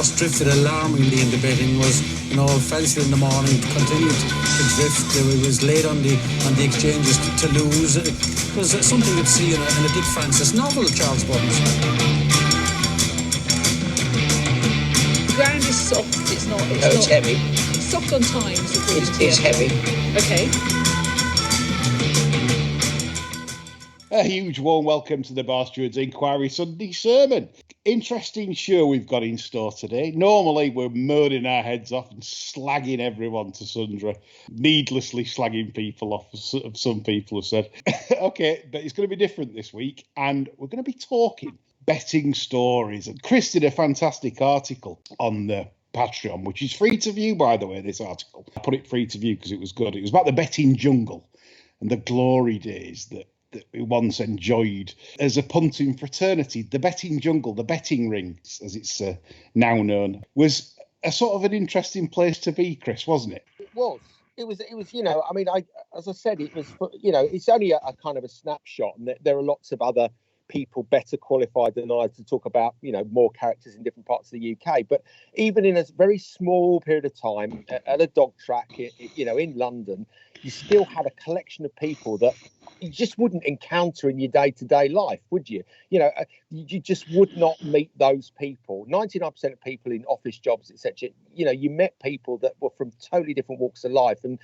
horse drifted alarmingly in the betting was, fancied in the morning, continued to drift. It was late on the exchanges to lose. It was something you'd see in a Dick Francis novel, Charles Burns. The ground is soft. It's heavy. It's soft on times. It's heavy. Okay. A huge warm welcome to the Bar Stewards Inquiry Sunday Sermon. Interesting show we've got in store today. Normally we're murdering our heads off and slagging everyone to sundry, needlessly slagging people off, as some people have said. Okay, but it's going to be different this week, and we're going to be talking betting stories. And Chris did a fantastic article on the Patreon, which is free to view, by the way, this article. I put it free to view because it was good. It was about the betting jungle and the glory days that we once enjoyed as a punting fraternity. The betting jungle, the betting ring, as it's now known, was a sort of an interesting place to be, Chris, wasn't it? It was. It was. As I said, it was. It's only a kind of a snapshot, and there are lots of other people better qualified than I to talk about, more characters in different parts of the UK. But even in a very small period of time at a dog track, in London, you still had a collection of people that you just wouldn't encounter in your day-to-day life, would you? You just would not meet those people. 99% of people in office jobs, etc., you met people that were from totally different walks of life. And,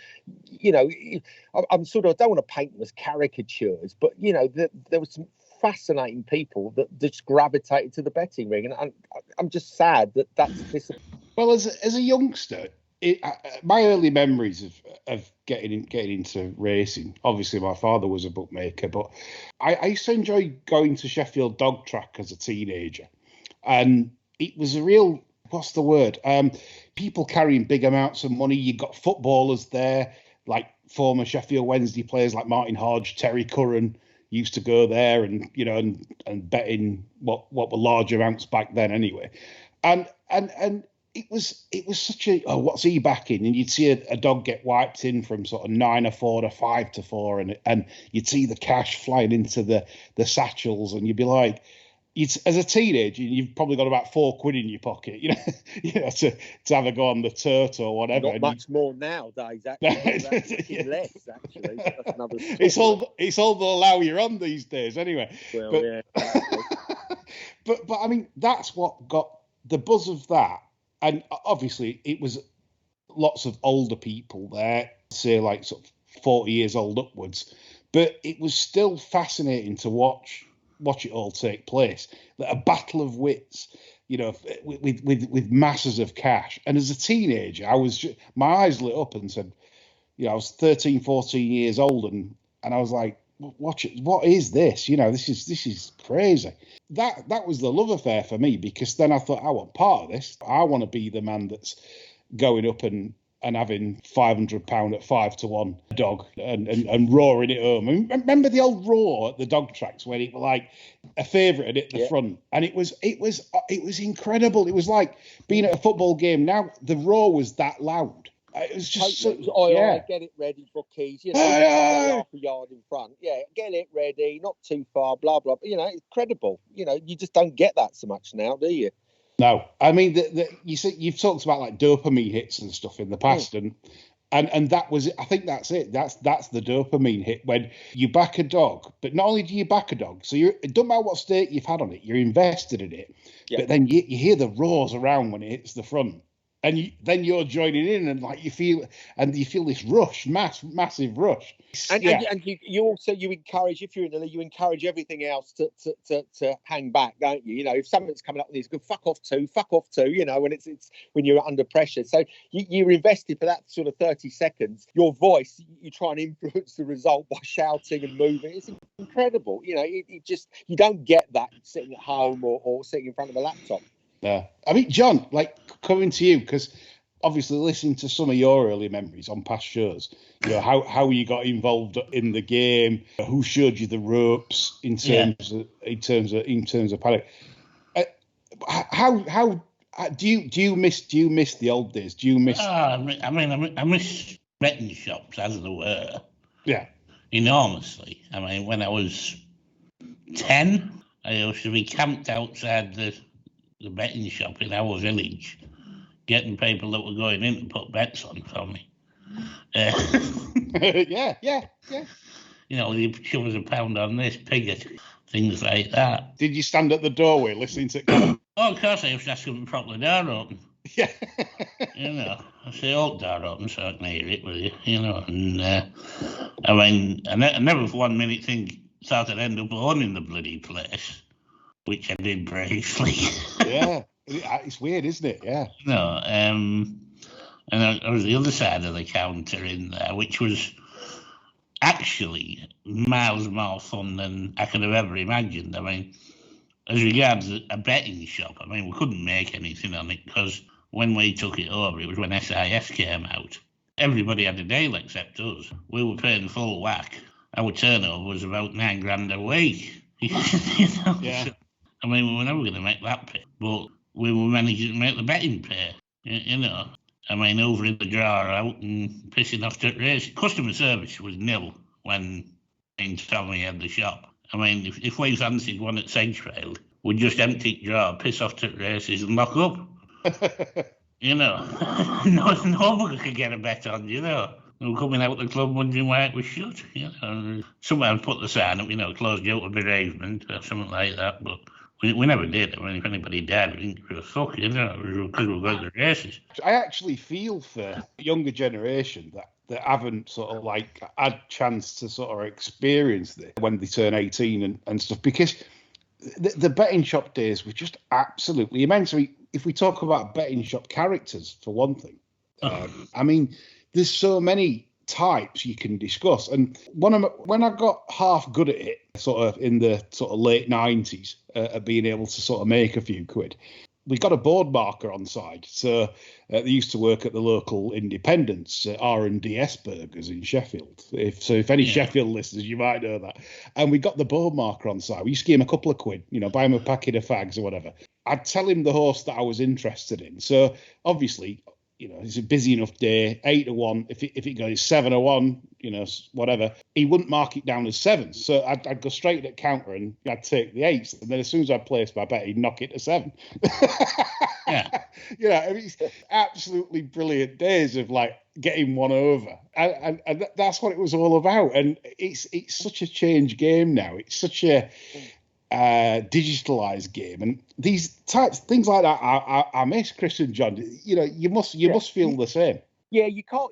I don't want to paint them as caricatures, but, there was some fascinating people that just gravitated to the betting ring. And I'm just sad that that's disappeared. Well, as a youngster, my early memories of getting into racing, obviously my father was a bookmaker, but I used to enjoy going to Sheffield Dog Track as a teenager. And it was a real, what's the word? People carrying big amounts of money. You got footballers there, like former Sheffield Wednesday players like Martin Hodge, Terry Curran used to go there and bet in what were large amounts back then anyway. And it was such a, what's he backing? And you'd see a dog get wiped in from sort of 9-4 to 5-4, and you'd see the cash flying into the satchels, and you'd be like, as a teenager, you've probably got about £4 in your pocket, to have a go on the Turt or whatever. Not much more nowadays, actually. Less, actually. That's another story. It's all they'll allow you on these days, anyway. Well, but, yeah. but I mean, that's what got the buzz of that. And obviously, it was lots of older people there, say like sort of 40 years old upwards. But it was still fascinating to watch it all take place. A battle of wits, with masses of cash. And as a teenager, my eyes lit up and said, I was 13, 14 years old, and I was like, watch it. What is this? This is crazy. That was the love affair for me, because then I thought, I want part of this. I want to be the man that's going up and having £500 at 5-1 dog and roaring it home. I mean, remember the old roar at the dog tracks when it was like a favourite at the front, and it was incredible. It was like being at a football game. Now the roar was that loud. It was just get it ready for keys. Half a yard in front. Yeah, get it ready, not too far. Blah blah. It's credible. You just don't get that so much now, do you? No, I mean, you've talked about like dopamine hits and stuff in the past, and that was it. I think that's it. That's the dopamine hit when you back a dog. But not only do you back a dog, so it doesn't matter what stake you've had on it, you're invested in it. Yeah. But then you hear the roars around when it hits the front. And then you're joining in, and like you feel this rush, massive rush. And you also encourage, if you're in the league, you encourage everything else to hang back, don't you? If something's coming up with these, go fuck off two. When it's when you're under pressure. So you're invested for that sort of 30 seconds. Your voice, you try and influence the result by shouting and moving. It's incredible. You don't get that sitting at home or sitting in front of a laptop. Yeah, I mean, John, like coming to you, because obviously listening to some of your early memories on past shows, how you got involved in the game, who showed you the ropes in terms of paddock. How do you miss the old days? Do you miss? I miss betting shops, as it were. Yeah, enormously. I mean, when I was 10, I used to be camped outside the the betting shop in our village, getting people that were going in to put bets on for me. Yeah. You know, you shove us a pound on this, pig it, things like that. Did you stand at the doorway listening to? Oh, of course, I used to ask them to prop the door open. Yeah. You know, I say, hold door open so I can hear it, will you? You know, and I mean, I never for 1 minute thought I'd end up owning the bloody place, which I did briefly. Yeah, it's weird, isn't it? Yeah. No, and I was the other side of the counter in there, which was actually miles more fun than I could have ever imagined. I mean, as regards a betting shop, I mean, we couldn't make anything on it because when we took it over, it was when SIS came out. Everybody had a deal except us. We were paying full whack. Our turnover was about $9,000 a week. You know? Yeah. So, I mean, we were never going to make that pay, but we were managing to make the betting pay. You know, I mean, over in the drawer out and pissing off to race. Customer service was nil when Tommy had the shop. I mean, if we fancied one at Sedgefield, we'd just empty the drawer, piss off to races and lock up. You know, nobody could get a bet on, you know. They were coming out of the club wondering why it was shut, you know. Somebody put the sign up, you know, closed out of bereavement or something like that, but we never did. I mean, if anybody died, we didn't give a fuck, you know, because we were going to the races. I actually feel for younger generation that haven't sort of like had chance to sort of experience this when they turn 18 and stuff, because the betting shop days were just absolutely immense. If we talk about betting shop characters, for one thing, I mean, there's so many types you can discuss. And when I got half good at it, sort of in the sort of late 90s, at being able to sort of make a few quid, we got a board marker on side. So they used to work at the local independents, R&DS Burgers in Sheffield. If any Sheffield listeners, you might know that. And we got the board marker on side. We used to give him a couple of quid, you know, buy him a packet of fags or whatever. I'd tell him the horse that I was interested in. So obviously, you know, it's a busy enough day, 8 to 1. If it goes 7 to 1, you know, whatever, he wouldn't mark it down as 7. So I'd go straight at the counter and I'd take the 8s. And then as soon as I placed my bet, he'd knock it to 7. Yeah. You know, I mean, it's absolutely brilliant days of like getting one over. And that's what it was all about. And it's such a change game now. It's such a digitalized game, and these things like that I miss. Chris and John, you know, you must feel the same. Yeah, you can't.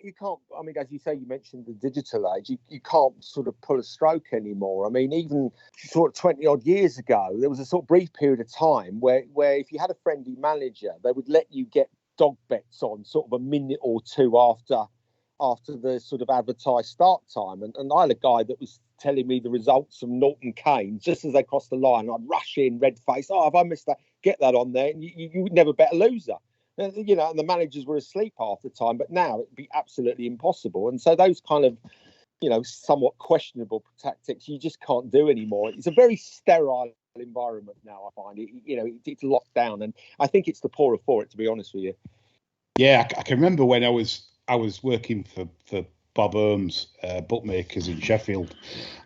I mean, as you say, you mentioned the digital age. You can't sort of pull a stroke anymore. I mean, even sort of 20 odd years ago, there was a sort of brief period of time where if you had a friendly manager, they would let you get dog bets on sort of a minute or two after the sort of advertised start time. And I had a guy that was telling me the results from Norton Keynes just as they crossed the line. I'd rush in, red face. Oh, have I missed that? Get that on there. And you would never bet a loser. You know, and the managers were asleep half the time. But now it'd be absolutely impossible. And so those kind of, you know, somewhat questionable tactics you just can't do anymore. It's a very sterile environment now, I find. It's locked down. And I think it's the poorer for it, to be honest with you. Yeah, I can remember when I was working for Bob Holmes, bookmakers in Sheffield,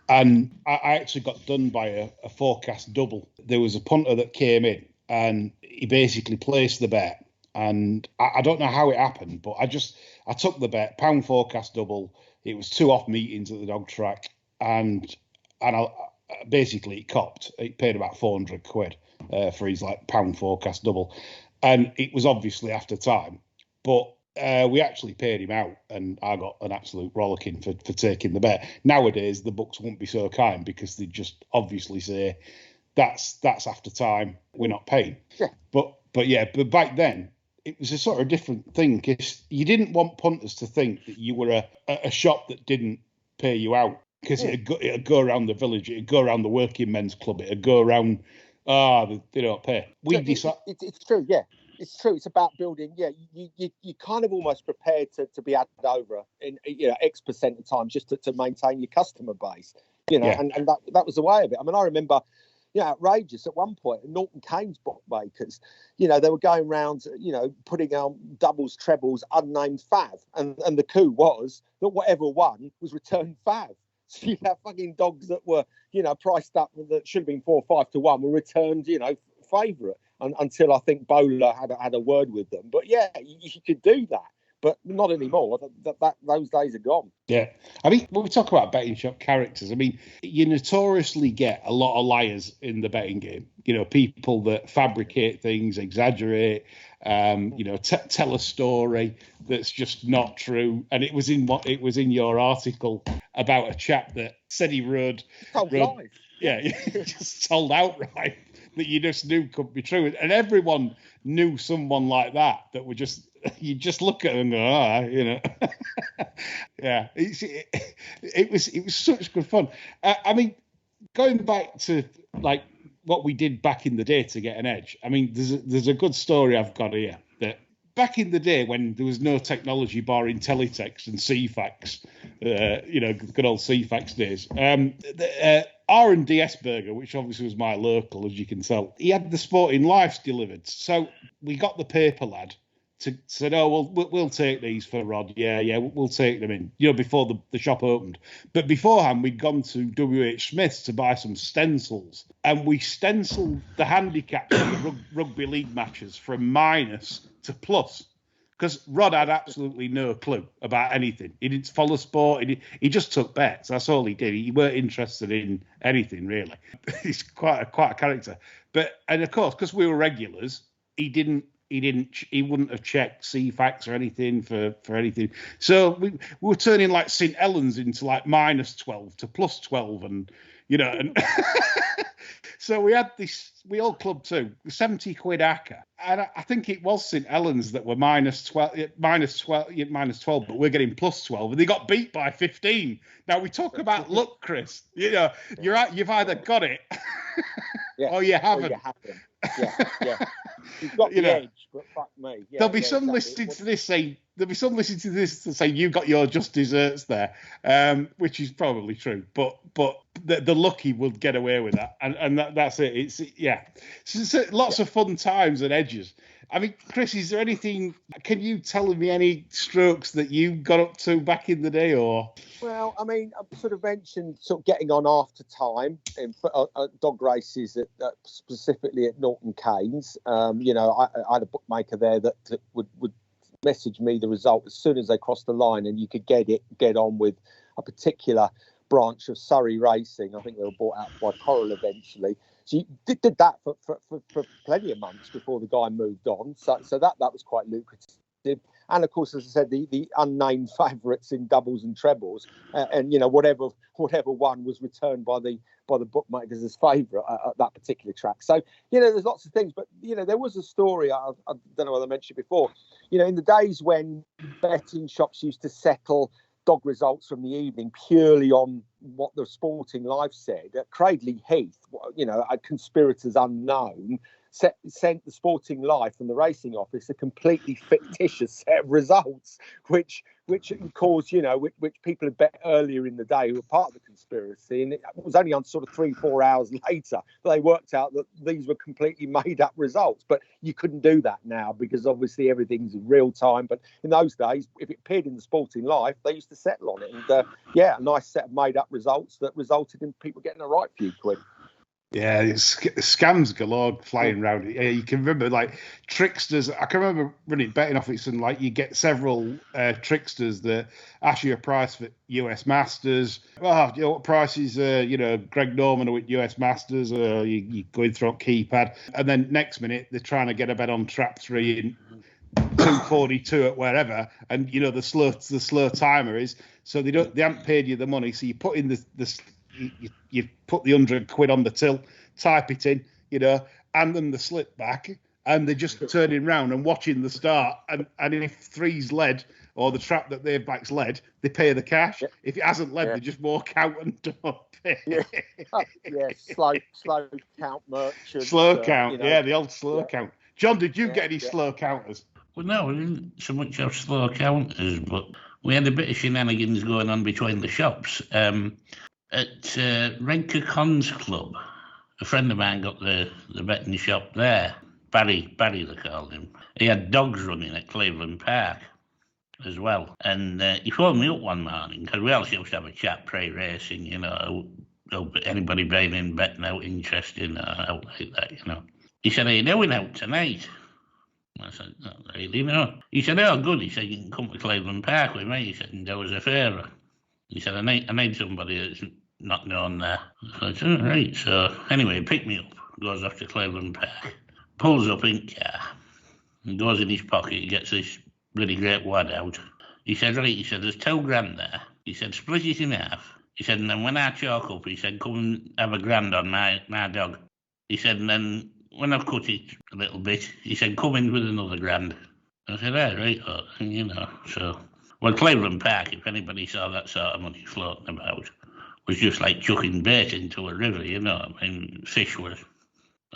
and I actually got done by a forecast double. There was a punter that came in and he basically placed the bet, and I don't know how it happened, but I took the bet, pound forecast double. It was 2 off meetings at the dog track, and I basically it copped. It paid about 400 quid for his like pound forecast double, and it was obviously after time, but we actually paid him out, and I got an absolute rollicking for taking the bet. Nowadays, the books won't be so kind because they just obviously say that's after time, we're not paying. Yeah. But back then it was a sort of different thing because you didn't want punters to think that you were a shop that didn't pay you out, because it'd go around the village, it'd go around the working men's club, it'd go around. They don't pay. It's true, yeah. It's true. It's about building. Yeah, you kind of almost prepared to be added over in X percent of time just to maintain your customer base. You know, and that was the way of it. I mean, I remember, outrageous at one point. Norton Keynes bookmakers, they were going around, putting on doubles, trebles, unnamed fav, and the coup was that whatever won was returned fav. So you have fucking dogs that were, priced up that should have been 4 or 5 to 1 were returned, favourite. until I think Bowler had a word with them. But yeah, you could do that, but not anymore. Those days are gone. Yeah. I mean, when we talk about betting shop characters, I mean, you notoriously get a lot of liars in the betting game. You know, people that fabricate things, exaggerate, tell a story that's just not true. And it was in your article about a chap that said he rode lies. Yeah, just told outright that you just knew couldn't be true. And everyone knew someone like that would just, you just look at them and go, yeah, it was such good fun. I mean, going back to like what we did back in the day to get an edge. I mean, there's a good story I've got here that back in the day when there was no technology barring teletext and CFAX, good old CFAX days. R&D Esberger, which obviously was my local, as you can tell, he had the Sporting Lives delivered. So we got the paper lad to said, oh, we'll take these for Rod. Yeah, we'll take them in, before the shop opened. But beforehand, we'd gone to W.H. Smith's to buy some stencils. And we stenciled the handicaps of the rugby league matches from minus to plus. Because Rod had absolutely no clue about anything. He didn't follow sport. He just took bets. That's all he did. He weren't interested in anything, really. He's quite a character. And of course, because we were regulars, he wouldn't have checked CFAX or anything for anything. So we were turning like St. Helens into like minus 12 to plus 12, and so we had this. We all clubbed too, 70 quid acca, and I think it was St. Helens that were minus 12, but we're getting plus 12, and they got beat by 15. Now we talk about luck, Chris. You've either got it or you haven't. Yeah. You've got the edge, but fuck me. Yeah, there'll be some listening to this to say you got your just desserts there, which is probably true. But the lucky will get away with that, and that's it. It's lots of fun times and edges. I mean, Chris, is there anything? Can you tell me any strokes that you got up to back in the day, or? Well, I mean, I sort of mentioned getting on after time in dog races, specifically at Norton Keynes. I had a bookmaker there that would message me the result as soon as they crossed the line, and you could get on with a particular branch of Surrey racing. I think they were bought out by Coral eventually. So you did that for plenty of months before the guy moved on. So that was quite lucrative. And of course, as I said, the unnamed favourites in doubles and trebles, and whatever one was returned by the bookmakers as favourite at that particular track. So there's lots of things, but there was a story I don't know whether I mentioned before. In the days when betting shops used to settle dog results from the evening purely on what the Sporting Life said, at Cradley Heath, conspirators unknown sent the Sporting Life and the racing office a completely fictitious set of results, which caused, which people had bet earlier in the day who were part of the conspiracy, and it was only on sort of 3-4 hours later that they worked out that these were completely made up results. But you couldn't do that now because obviously everything's in real time. But in those days, if it appeared in the Sporting Life, they used to settle on it, and a nice set of made up results that resulted in people getting a right few quid. Yeah, it's scams galore flying around. Yeah, you can remember like tricksters. I can remember running betting office, and like you get several tricksters that ask you a price for US Masters. Oh, what price is Greg Norman with US Masters? You going through a keypad, and then next minute they're trying to get a bet on Trap 3 in 242 at wherever, and the slow timer is, so they haven't paid you the money, so you put in the you put the 100 quid on the till, type it in, and then the slip back, and they're just turning round and watching the start, and if three's led or the trap that they've back's led, they pay the cash. If it hasn't led, they just walk out and don't pay. Slow count merchant. Slow count, the old slow count. John, did you get any slow counters? Well, no, we didn't so much have slow counters, but we had a bit of shenanigans going on between the shops. At Renker Cons Club, a friend of mine got the betting shop there. Barry they called him. He had dogs running at Cleveland Park as well. And he phoned me up one morning, because we also used to have a chat pre-racing, anybody bringing in betting out interesting or out like that, He said, "Are you going out tonight?" I said, "Not really, no." He said, "Oh, good." He said, "You can come to Cleveland Park with me." He said, "And there was a favour." He said, I need somebody that's not known there." So I said, "All right." So anyway, he picked me up, goes off to Cleveland Park, pulls up in car, and goes in his pocket. He gets this really great wad out. He said, "Right," he said, "there's £2,000 there." He said, "Split it in half." He said, "And then when I chalk up," he said, "come and have £1,000 on my dog." He said, "And then when I've cut it a little bit," he said, "come in with another £1,000." I said, "Oh, right," you know. So, well, Cleveland Park, if anybody saw that sort of money floating about, was just like chucking bait into a river, you know. I mean, fish were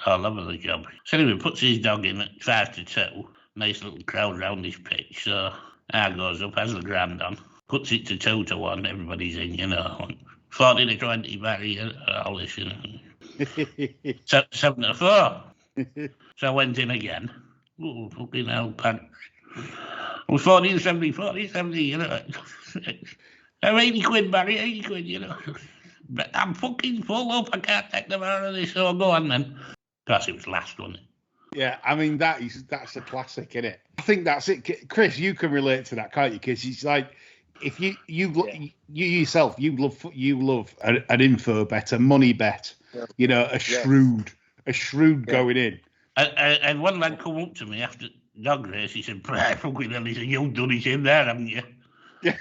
all over the job. So anyway, puts his dog in at 5-2. Nice little crowd round his pitch. So I goes up, has £1,000 on, puts it to 2-1. Everybody's in, you know. 40-20 Barry, all this, you know. 7-4. So I went in again. Oh, fucking hell, pants. I was 40-70, you know. I'm 80 quid, Barry, 80 quid, you know. But I'm fucking full up. I can't take them out of this, so go on then. Because it was last, wasn't it? Yeah, I mean that's a classic, isn't it? I think that's it, Chris. You can relate to that, can't you? Because it's like if you yourself you love an info bet, a money bet, you know, a shrewd going in. And one lad come up to me after dog race. He said, "Fucking hell," he said, "You've done it in there, haven't you?" Yeah.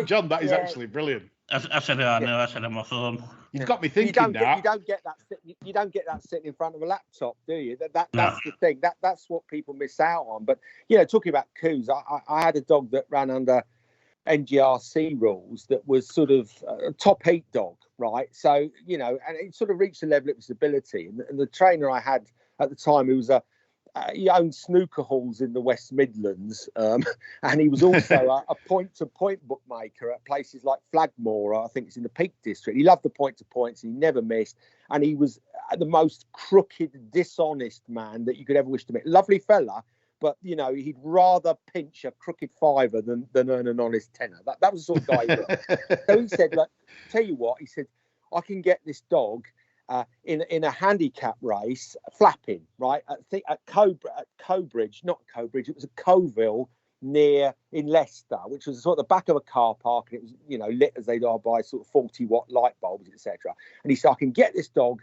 John, that is actually brilliant. I said, "Oh no," I said, "I'm off home." You've got me thinking now. You don't get that sitting in front of a laptop, do you? That's the thing. That's what people miss out on. But you know, talking about coups, I had a dog that ran under NGRC rules that was sort of a top 8 dog, right? So you know, and it sort of reached a level of its ability. And the trainer I had at the time, who was he owned snooker halls in the West Midlands, and he was also a point-to-point bookmaker at places like Flagmore. I think it's in the Peak District. He loved the point-to-points, and he never missed. And he was the most crooked, dishonest man that you could ever wish to meet. Lovely fella, but you know he'd rather pinch a crooked fiver than earn an honest tenner. That was the sort of guy he was. So he said, "Look, tell you what," he said, "I can get this dog." In a handicap race, flapping, right? At Cobridge, not Cobridge, it was a Coville in Leicester, which was sort of the back of a car park, and it was, you know, lit as they are by sort of 40-watt light bulbs, etc. And he said, "I can get this dog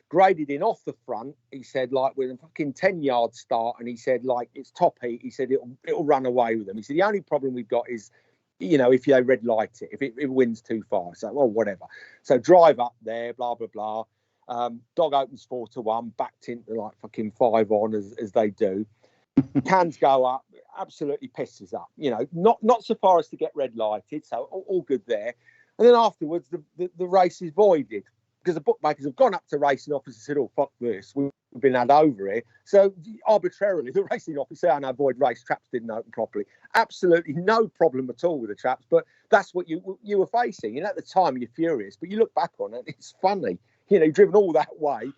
graded in off the front." He said, like with a fucking 10-yard start, and he said, like it's top heat. He said it'll run away with them. He said the only problem we've got is, you know, if they red light it, if it wins too far. So, well, whatever. So drive up there, blah, blah, blah. Dog opens 4-1, backed into like fucking 5 on as they do. Cans go up, absolutely pisses up. You know, not so far as to get red lighted. So all good there. And then afterwards, the race is voided because the bookmakers have gone up to racing officer and said, "Oh, fuck this. We've been had over here." So arbitrarily, the racing officer said, "Oh, no, void race, traps didn't open properly." Absolutely no problem at all with the traps, but that's what you were facing. And at the time, you're furious, but you look back on it, it's funny. You know, you've driven all that way,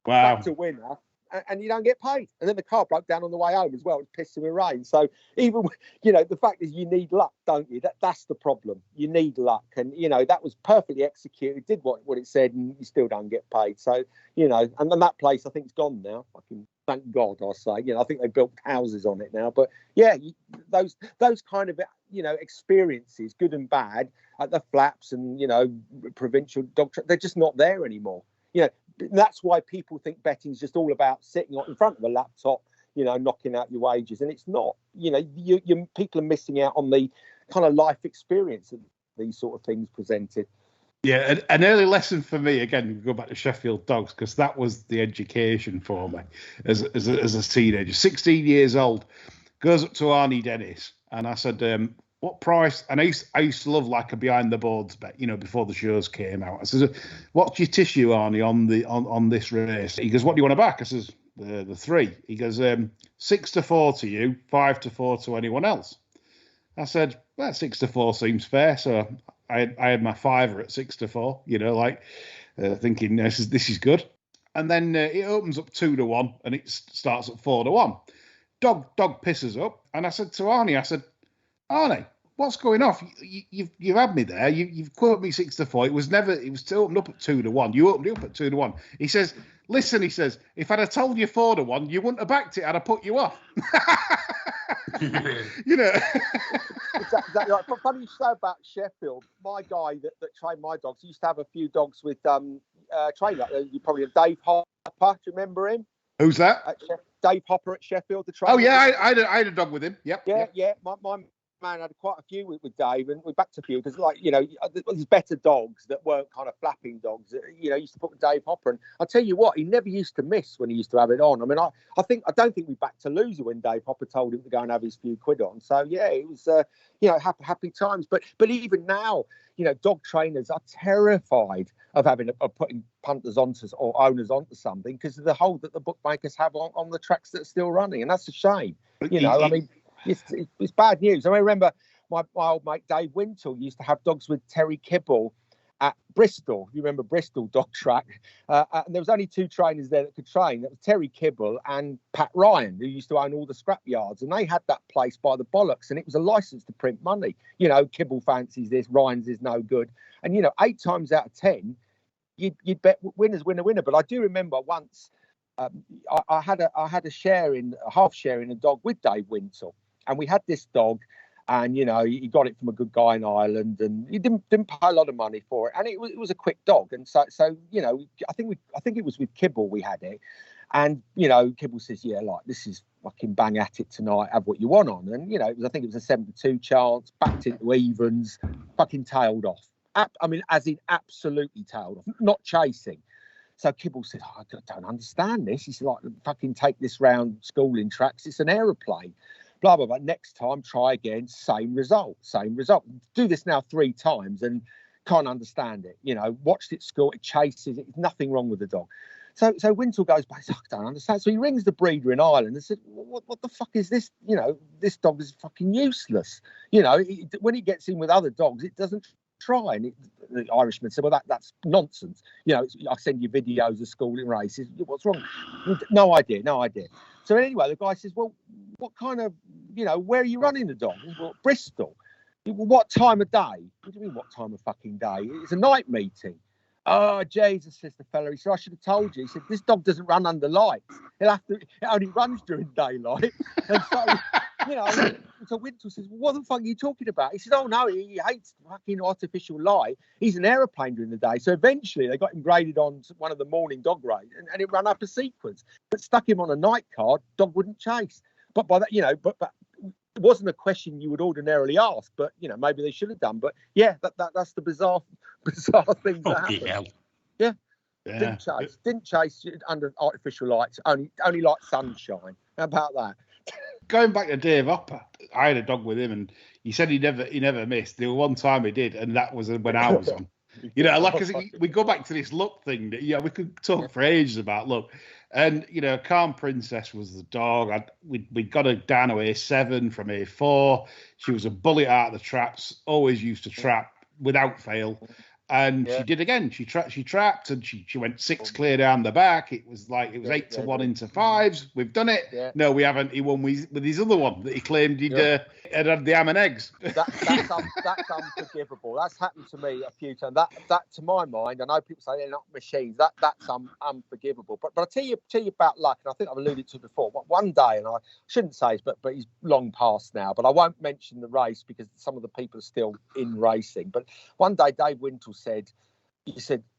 back to winner, and you don't get paid. And then the car broke down on the way home as well. It pissed him in rain. So even, you know, the fact is you need luck, don't you? That's the problem. You need luck. And, you know, that was perfectly executed, did what it said, and you still don't get paid. So, you know, and then that place, I think, is gone now. Fucking thank God, I say. You know, I think they built houses on it now. But, yeah, those kind of, you know, experiences, good and bad, at the flaps and, you know, provincial dog they're just not there anymore. You know, that's why people think betting is just all about sitting in front of a laptop, you know, knocking out your wages. And it's not. You know, you people are missing out on the kind of life experience that these sort of things presented. Yeah, an early lesson for me, again, we go back to Sheffield Dogs, because that was the education for me as a teenager. 16 years old, goes up to Arnie Dennis, and I said, "What price?" And I used to love like a behind the boards bet, you know, before the shows came out. I said, "What's your tissue, Arnie, on this race?" He goes, "What do you want to back?" I says, the 3. He goes, 6-4 to you, 5-4 to anyone else. I said, well, 6-4 seems fair. So I had my fiver at 6-4, you know, like thinking this is good. And then it opens up 2-1 and it starts at 4-1. Dog pisses up. And I said to Arnie, "Arnie, what's going off? You've had me there. You've quoted me 6-4. It was opened up at 2-1. You opened it up at 2-1. He says, listen, if I'd have told you 4-1, you wouldn't have backed it. I'd have put you off. You know. Exactly right. But funny you say about Sheffield. My guy that trained my dogs, he used to have a few dogs with trainer. You probably have Dave Hopper. Do you remember him? Who's that? Dave Hopper at Sheffield, the trainer. Oh yeah, I had a dog with him. Yep. Yeah. My man had quite a few with Dave, and we backed a few because, like, you know, there's better dogs that weren't kind of flapping dogs. You know, used to put with Dave Hopper, and I tell you what, he never used to miss when he used to have it on. I mean, I don't think we backed a loser when Dave Hopper told him to go and have his few quid on. So yeah, it was you know, happy times. But even now, you know, dog trainers are terrified of putting punters onto or owners onto something because of the hold that the bookmakers have on the tracks that are still running, and that's a shame. You know, I mean. It's bad news. I remember my old mate Dave Wintle used to have dogs with Terry Kibble at Bristol. You remember Bristol dog track? And there was only two trainers there that could train. That was Terry Kibble and Pat Ryan, who used to own all the scrap yards. And they had that place by the bollocks. And it was a license to print money. You know, Kibble fancies this, Ryan's is no good. And, you know, 8 times out of 10, you'd bet winners win a winner. But I do remember once I had a half share in a dog with Dave Wintle. And we had this dog, and you know, he got it from a good guy in Ireland, and he didn't pay a lot of money for it, and it was a quick dog, and so you know, I think it was with Kibble we had it, and you know, Kibble says, yeah, like, this is fucking bang at it tonight, have what you want on, and you know, I think it was a 7-2 chance, backed into evens, fucking tailed off. I mean, as in absolutely tailed off, not chasing. So Kibble said, I don't understand this. He said, like, fucking take this round schooling tracks, it's an aeroplane. Blah, blah, blah. Next time, try again. Same result. Do this now 3 times and can't understand it. You know, watched it score, it chases it. Nothing wrong with the dog. So Wintle goes back. I don't understand. So he rings the breeder in Ireland and said, what the fuck is this? You know, this dog is fucking useless. You know, when he gets in with other dogs, it doesn't try. And the Irishman said, well, that's nonsense. You know, I send you videos of schooling races. What's wrong? No idea. So anyway, the guy says, well, what kind of, you know, where are you running the dog? He said, well, Bristol. Well, what time of day? What do you mean, what time of fucking day? It's a night meeting. Oh, Jesus, says the fella. He said, I should have told you. He said, this dog doesn't run under lights. It only runs during daylight. And so, you know, so Wintle says, well, what the fuck are you talking about? He said, oh, no, he hates fucking artificial light. He's an aeroplane during the day. So eventually they got him graded on one of the morning dog grades, and it ran up a sequence. But stuck him on a night card, dog wouldn't chase. But by that, you know, but it wasn't a question you would ordinarily ask, but you know, maybe they should have done. But yeah, that's the bizarre things that happen. Hell. Yeah. Didn't chase under artificial lights, only like sunshine. How about that? Going back to Dave Hopper, I had a dog with him, and he said he never missed. There was one time he did, and that was when I was on. You know, like, cause we go back to this luck thing that, yeah, we could talk for ages about luck. And, you know, Calm Princess was the dog. We got her down to A7 from A4. She was a bullet out of the traps, always used to trap without fail. And she did again. She trapped, and she went 6 clear down the back. It was 8-1 into 5s. We've done it. Yeah. No, we haven't. He won with his other one that he claimed he'd had the ham and eggs. That's unforgivable. That's happened to me a few times. That to my mind, I know people say they're not machines. That's unforgivable. But I tell you about luck, and I think I've alluded to it before. One day, and I shouldn't say this, but he's long past now. But I won't mention the race because some of the people are still in racing. But one day, Dave Wintle said,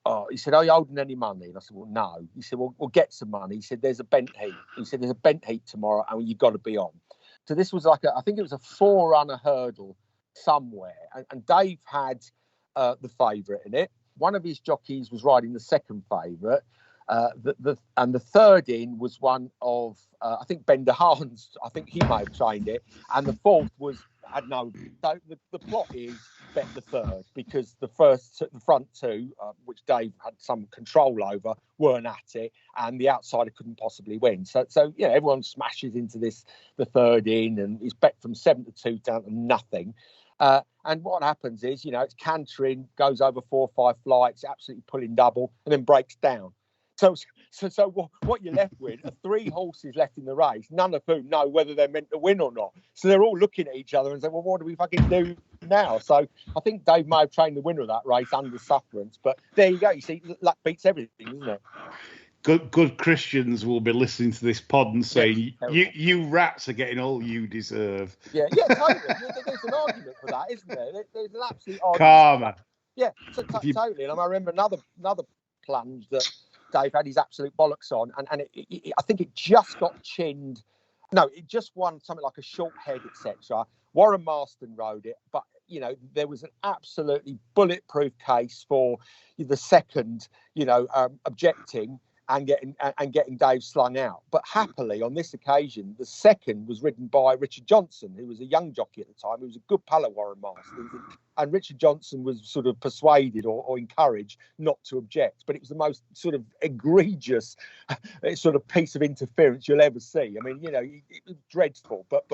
are you holding any money? And I said, well, no. He said, well, we'll get some money. He said, there's a bent heat. He said, there's a bent heat tomorrow, and you've got to be on. So this was like I think it was a 4-runner hurdle somewhere, and Dave had the favourite in it. One of his jockeys was riding the second favourite. And the third in was one of I think Bender Hans. I think he may have trained it, and the fourth had no. So the plot is bet the third because the front two, which Dave had some control over, weren't at it, and the outsider couldn't possibly win. So yeah, everyone smashes into the third in, and he's bet from 7-2 down to nothing. And what happens is, you know, it's cantering, goes over 4 or 5 flights, absolutely pulling double, and then breaks down. So what you're left with are 3 horses left in the race, none of whom know whether they're meant to win or not. So they're all looking at each other and saying, well, what do we fucking do now? So I think Dave may have trained the winner of that race under sufferance. But there you go. You see, luck beats everything, isn't it? Good Christians will be listening to this pod and saying, you rats are getting all you deserve. Yeah, totally. There's an argument for that, isn't there? There's an absolute argument. Karma. Yeah, totally. And I remember another plunge that Dave had his absolute bollocks on, and I think it just got chinned. No, it just won something like a short head, etc. Warren Marston rode it, but there was an absolutely bulletproof case for the second, objecting and getting Dave slung out. But happily, on this occasion, the second was ridden by Richard Johnson, who was a young jockey at the time. He was a good pal of Warren Marston. And Richard Johnson was sort of persuaded or encouraged not to object. But it was the most sort of egregious sort of piece of interference you'll ever see. I mean, it was dreadful. But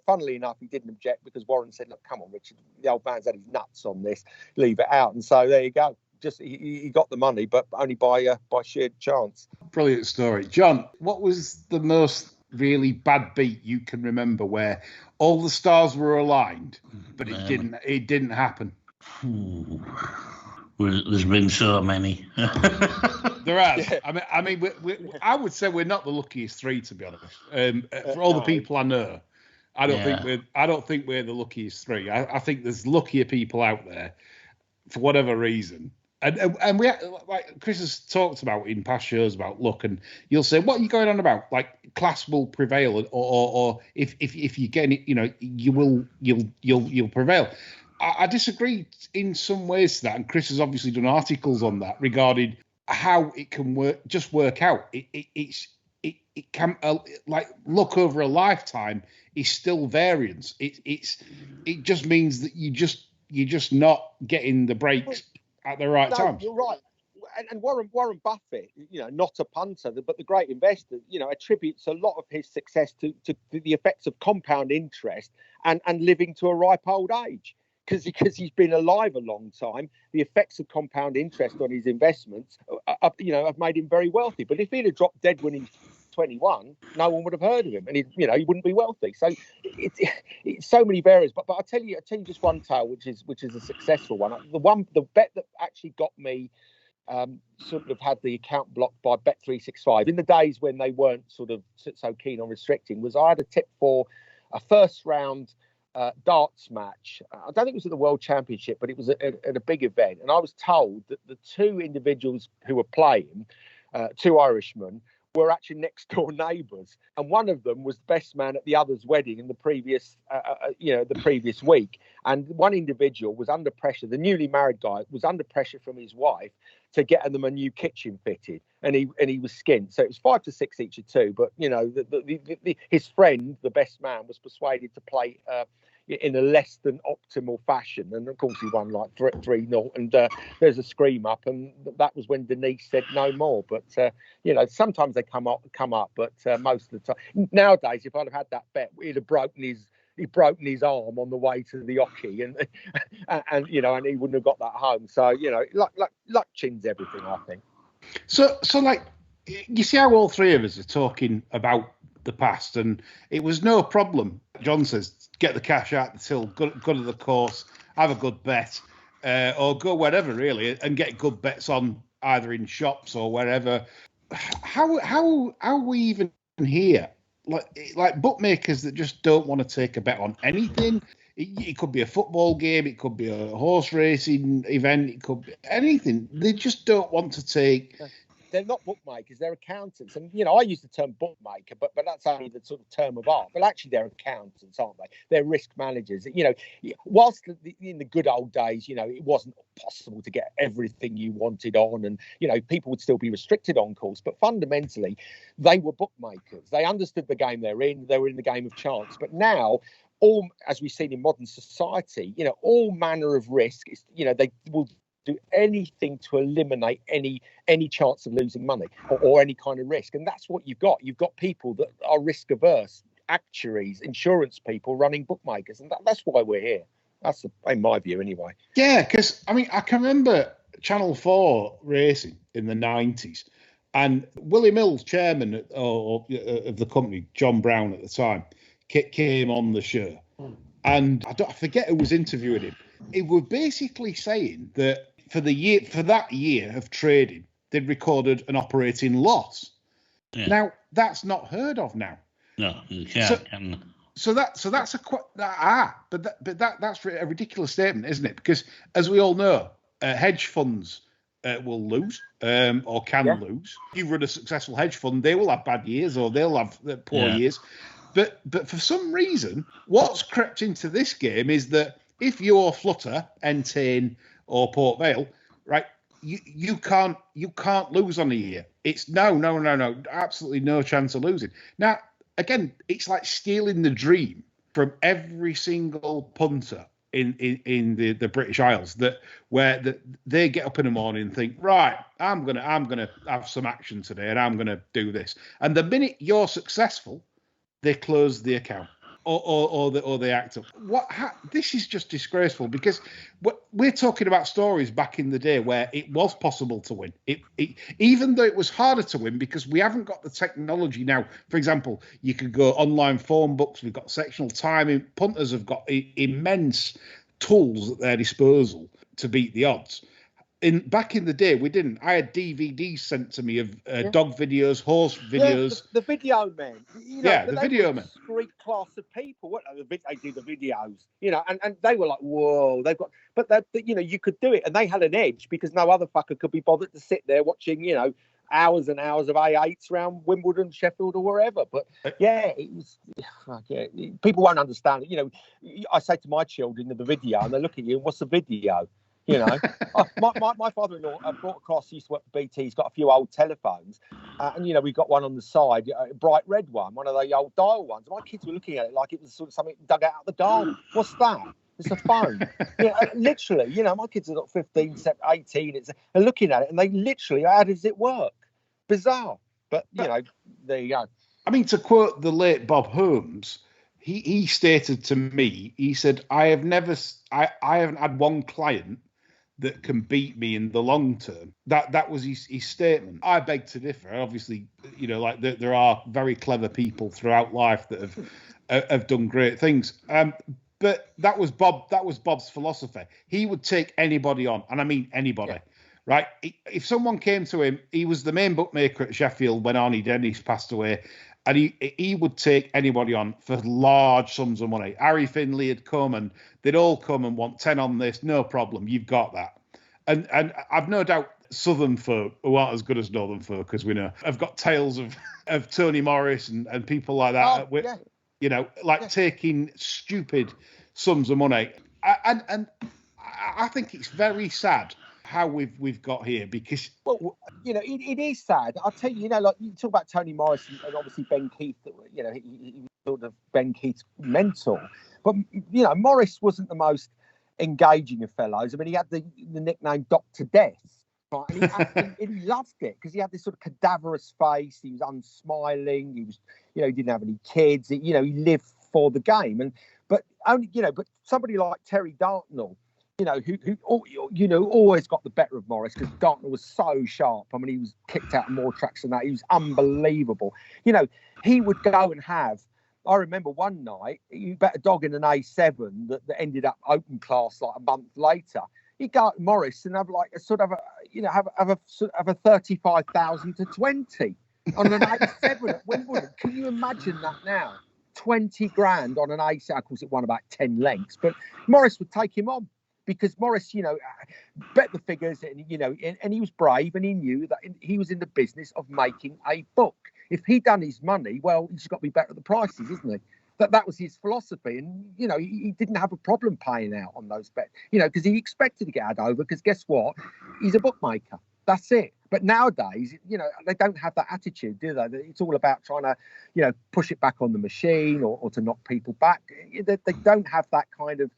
funnily enough, he didn't object because Warren said, look, come on, Richard, the old man's had his nuts on this. Leave it out. And so there you go. Just he got the money, but only by sheer chance. Brilliant story. John, what was the most really bad beat you can remember where all the stars were aligned, but it didn't happen? There's been so many. There has. Yeah. I mean, I would say we're not the luckiest 3, to be honest. For all the people I know, I don't think we're the luckiest 3. I think there's luckier people out there for whatever reason. And we, like Chris has talked about in past shows about luck, and you'll say, "What are you going on about? Like class will prevail, or if you get it, you'll prevail." I disagree in some ways to that, and Chris has obviously done articles on that regarding how it can work out. It can like luck over a lifetime is still variance. It just means that you're just not getting the breaks at the right time. You're right. And Warren Buffett, not a punter, but the great investor, attributes a lot of his success to the effects of compound interest and living to a ripe old age. Because he's been alive a long time, the effects of compound interest on his investments, have made him very wealthy. But if he'd have dropped dead when he's 21, no one would have heard of him, and he wouldn't be wealthy. So it's so many variables. But I'll tell you just one tale, which is a successful one. The bet that actually got me sort of had the account blocked by Bet365 in the days when they weren't sort of so keen on restricting was I had a tip for a first round darts match. I don't think it was at the World Championship, but it was at a big event, and I was told that the 2 individuals who were playing, 2 Irishmen, were actually next door neighbours, and one of them was the best man at the other's wedding in the previous week. And one individual was under pressure. The newly married guy was under pressure from his wife to get them a new kitchen fitted, and he was skint. So it was 5 to 6 each of 2. But his friend, the best man, was persuaded to play in a less than optimal fashion, and of course he won like 3-0, and there's a scream up, and that was when Denise said no more. But sometimes they come up, but most of the time nowadays, if I'd have had that bet, he'd have broken his arm on the way to the hockey, and he wouldn't have got that home. So luck chins everything, I think. So like, you see how all 3 of us are talking about the past, and it was no problem. John says, get the cash out the till, go to the course, have a good bet, or go wherever really, and get good bets on either in shops or wherever. How are we even here? Like bookmakers that just don't want to take a bet on anything. It could be a football game, it could be a horse racing event, it could be anything. They just don't want to take. They're not bookmakers, they're accountants. And, I use the term bookmaker, but that's only the sort of term of art. But actually, they're accountants, aren't they? They're risk managers. Whilst in the good old days, it wasn't possible to get everything you wanted on, and, people would still be restricted on course. But fundamentally, they were bookmakers. They understood the game they're in. They were in the game of chance. But now, as we've seen in modern society, all manner of risk, they will do anything to eliminate any chance of losing money or any kind of risk. And that's what you've got. You've got people that are risk averse, actuaries, insurance people running bookmakers. And that's why we're here. That's in my view anyway. Yeah, because, I can remember Channel 4 racing in the 90s. And Willie Mills, chairman of the company, John Brown at the time, came on the show. And I forget who was interviewing him. He was basically saying that for that year of trading, they'd recorded an operating loss. Yeah. Now that's not heard of now. No, you can't. That's a ridiculous statement, isn't it? Because as we all know, hedge funds will lose or can lose. If you run a successful hedge fund, they will have bad years or they'll have poor years. But for some reason, what's crept into this game is that if you're Flutter, Entain, or Port Vale, right, you can't lose on a year. It's no, absolutely no chance of losing. Now, again, it's like stealing the dream from every single punter in the British Isles where they get up in the morning and think, right, I'm gonna have some action today and I'm gonna do this. And the minute you're successful, they close the account or they act up. This is just disgraceful because we're talking about stories back in the day where it was possible to win. Even though it was harder to win because we haven't got the technology now. For example, you could go online phone books. We've got sectional timing. Punters have got immense tools at their disposal to beat the odds. Back in the day, we didn't. I had DVDs sent to me of dog videos, horse videos. The video men. The video men. Street class of people. They do the videos, and they were like, whoa, they've got. But you could do it, and they had an edge because no other fucker could be bothered to sit there watching, hours and hours of A8s around Wimbledon, Sheffield, or wherever. But it was. People won't understand it. I say to my children in the video, and they look at you, what's the video? My father-in-law brought across, he used to work for BT, he's got a few old telephones, and we got one on the side, a bright red one of the old dial ones. My kids were looking at it like it was sort of something dug out of the garden. What's that? It's a phone. Literally, my kids are not 15, 18, they're looking at it and they literally, how does it work? Bizarre. But there you go. I mean, to quote the late Bob Holmes, he stated to me, he said, I haven't had one client that can beat me in the long term. That was his statement. I beg to differ. Obviously, there are very clever people throughout life that have done great things. But that was Bob's philosophy. He would take anybody on, and I mean anybody. Yeah. Right? If someone came to him, he was the main bookmaker at Sheffield when Arnie Dennis passed away, and he would take anybody on for large sums of money. Harry Finlay had come, and they'd all come and want 10 on this. No problem, you've got that. And I've no doubt Southern folk, who aren't as good as Northern folk, as we know, have got tales of Tony Morris and people like that, taking stupid sums of money. And I think it's very sad how we've got here because it is sad. I'll tell you, you talk about Tony Morris and obviously Ben Keith, he was sort of Ben Keith's mentor, but Morris wasn't the most engaging of fellows. I mean, he had the nickname Dr. Death, right? And he loved it because he had this sort of cadaverous face. He was unsmiling. He was, he didn't have any kids. He lived for the game. But somebody like Terry Dartnell, who always got the better of Morris because Dartnell was so sharp. I mean, he was kicked out of more tracks than that. He was unbelievable. He would go and have. I remember one night he bet a dog in an A7 that ended up open class like a month later. He'd go at Morris and have like a sort of a 35,000 to 20 on an A7 at Wimbledon. Can you imagine that now? 20 grand on an A7. Of course, it won about 10 lengths, but Morris would take him on. Because Morris, bet the figures, and he was brave, and he knew that he was in the business of making a book. If he'd done his money, well, he's got to be better at the prices, isn't he? That was his philosophy, and he didn't have a problem paying out on those bets, because he expected to get had over. Because guess what? He's a bookmaker. That's it. But nowadays, they don't have that attitude, do they? It's all about trying to, push it back on the machine or to knock people back. They don't have that kind of.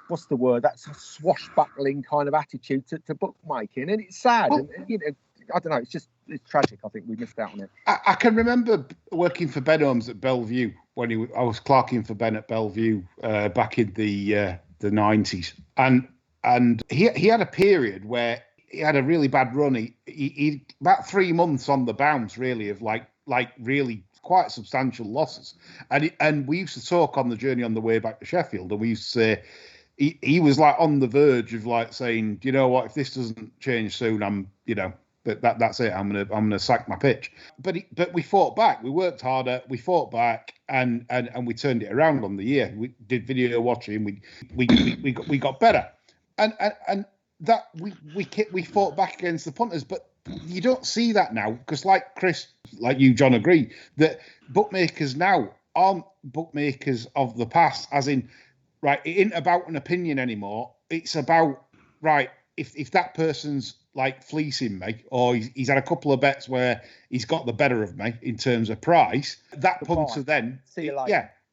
What's the word? That's a swashbuckling kind of attitude to bookmaking, and it's sad. Well, and I don't know. It's tragic. I think we missed out on it. I can remember working for Ben Holmes at Bellevue when I was clerking for Ben at Bellevue back in the 90s, and he had a period where he had a really bad run. He about 3 months on the bounce, really, of like really quite substantial losses. And we used to talk on the journey on the way back to Sheffield, and we used to say he was like on the verge of like saying, you know what, if this doesn't change soon, I'm, you know, that's it. I'm gonna sack my pitch. But we fought back. We worked harder. We fought back, and we turned it around on the year. We did video watching. We got better, and that we fought back against the punters. But you don't see that now, because like Chris, like you, John, agree that bookmakers now aren't bookmakers of the past. As in, right, it ain't about an opinion anymore. It's about, right, if that person's like fleecing me, or he's had a couple of bets where he's got the better of me in terms of price, that punter then,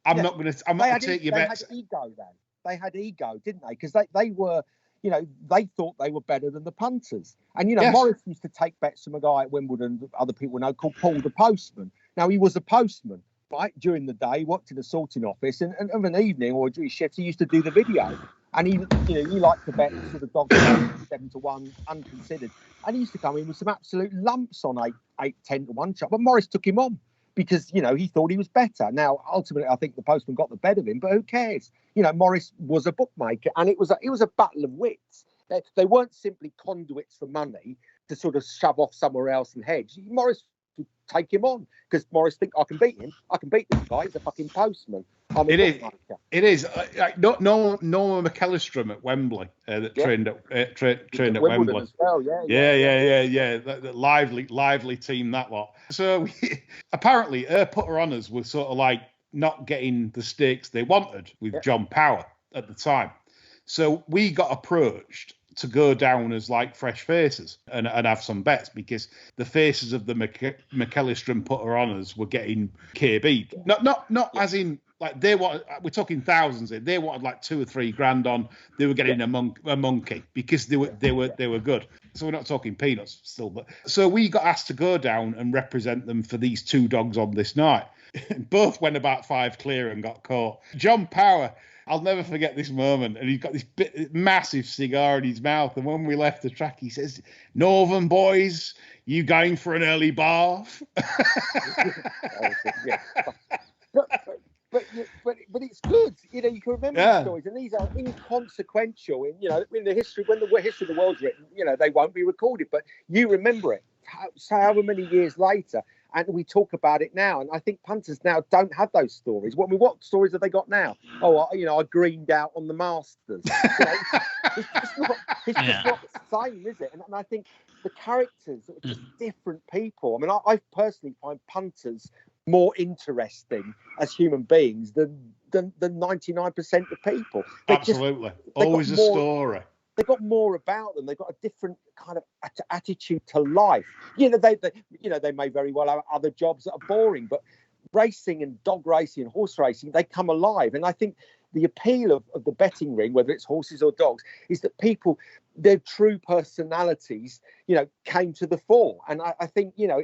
I'm not going to take your bets. They had ego then. They had ego, didn't they? Because they were, you know, they thought they were better than the punters. And, you know, Morris used to take bets from a guy at Wimbledon that other people know called Paul the Postman. Now, he was a postman, right? During the day, he worked in a sorting office, and of an evening or during shifts, he used to do the video. And he, you know, he liked to bet sort of dogs 7-1 unconsidered. And he used to come in with some absolute lumps on 8-10-1 shot. But Morris took him on because, you know, he thought he was better. Now, ultimately, I think the postman got the better of him, but who cares? You know, Morris was a bookmaker, and it was a battle of wits. They weren't simply conduits for money to sort of shove off somewhere else and hedge. Morris would take him on because Morris think, I can beat him. I can beat this guy. He's a fucking postman. It is. Norman McEllistrom at Wembley that trained at Wembley as well. Yeah. That lively team, that lot. So apparently, her putter honours were sort of like not getting the stakes they wanted with John Power at the time. So we got approached to go down as like fresh faces and have some bets, because the faces of the McEllistrom putter honours were getting KB'd. Not as in, like, they wanted, we're talking thousands. They wanted like 2 or 3 grand on. They were getting a monkey because they were good. So we're not talking peanuts still. But so we got asked to go down and represent them for these 2 dogs on this night. Both went about 5 clear and got caught. John Power, I'll never forget this moment. And he's got this massive cigar in his mouth. And when we left the track, he says, "Northern boys, you going for an early bath?" But it's good, you know. You can remember the stories, and these are inconsequential. In, you know, in the history, when the history of the world's written, you know, they won't be recorded, but you remember it. However many years later, and we talk about it now. And I think punters now don't have those stories. What stories have they got now? Oh, you know, I greened out on the Masters. You know, it's just not the same, is it? And I think the characters are just different people. I mean, I personally find punters more interesting as human beings than 99% of people. Absolutely. Always a story. They've got more about them. They've got a different kind of attitude to life. You know, they may very well have other jobs that are boring, but racing and dog racing and horse racing, they come alive. And I think the appeal of the betting ring, whether it's horses or dogs, is that people, their true personalities, you know, came to the fore. And I think, you know,